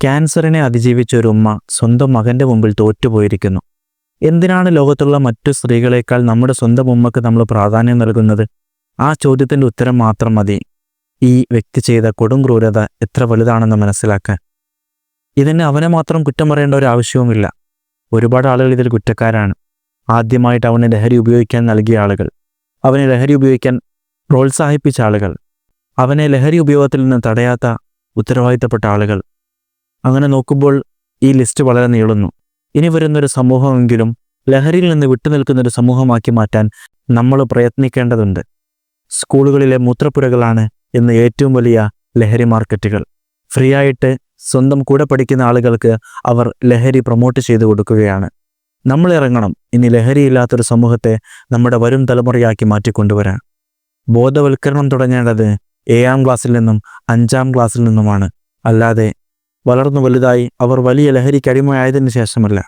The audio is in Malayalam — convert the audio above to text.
ക്യാൻസറിനെ അതിജീവിച്ച ഒരു ഉമ്മ സ്വന്തം മകന്റെ മുമ്പിൽ തോറ്റുപോയിരിക്കുന്നു. എന്തിനാണ് ലോകത്തുള്ള മറ്റു സ്ത്രീകളെക്കാൾ നമ്മുടെ സ്വന്തം ഉമ്മക്ക് നമ്മൾ പ്രാധാന്യം നൽകുന്നത്? ആ ചോദ്യത്തിൻ്റെ ഉത്തരം മാത്രം മതി ഈ വ്യക്തി ചെയ്ത കൊടും ക്രൂരത എത്ര വലുതാണെന്ന് മനസ്സിലാക്കാൻ. ഇതിന് അവനെ മാത്രം കുറ്റം പറയേണ്ട ഒരു ആവശ്യവുമില്ല. ഒരുപാട് ആളുകൾ ഇതിൽ കുറ്റക്കാരാണ്. ആദ്യമായിട്ട് അവന് ലഹരി ഉപയോഗിക്കാൻ നൽകിയ ആളുകൾ, അവനെ ലഹരി ഉപയോഗിക്കാൻ പ്രോത്സാഹിപ്പിച്ച ആളുകൾ, അവനെ ലഹരി ഉപയോഗത്തിൽ നിന്ന് തടയാത്ത ഉത്തരവാദിത്തപ്പെട്ട ആളുകൾ. അങ്ങനെ നോക്കുമ്പോൾ ഈ ലിസ്റ്റ് വളരെ നീളുന്നു. ഇനി വരുന്നൊരു സമൂഹമെങ്കിലും ലഹരിയിൽ നിന്ന് വിട്ടുനിൽക്കുന്നൊരു സമൂഹമാക്കി മാറ്റാൻ നമ്മൾ പ്രയത്നിക്കേണ്ടതുണ്ട്. സ്കൂളുകളിലെ മൂത്രപ്പുരകളാണ് ഇന്ന് ഏറ്റവും വലിയ ലഹരി മാർക്കറ്റുകൾ. ഫ്രീ ആയിട്ട് സ്വന്തം കൂടെ പഠിക്കുന്ന ആളുകൾക്ക് അവർ ലഹരി പ്രൊമോട്ട് ചെയ്തു കൊടുക്കുകയാണ്. നമ്മൾ ഇറങ്ങണം ഇനി ലഹരിയില്ലാത്തൊരു സമൂഹത്തെ നമ്മുടെ വരും തലമുറയാക്കി മാറ്റിക്കൊണ്ടുവരാൻ. ബോധവൽക്കരണം തുടങ്ങേണ്ടത് 7ാം ക്ലാസ്സിൽ നിന്നും 5ാം ക്ലാസ്സിൽ നിന്നുമാണ്, അല്ലാതെ വളർന്നു വലുതായി അവർ വലിയ ലഹരിക്ക് അടിമയായതിനു ശേഷമല്ല.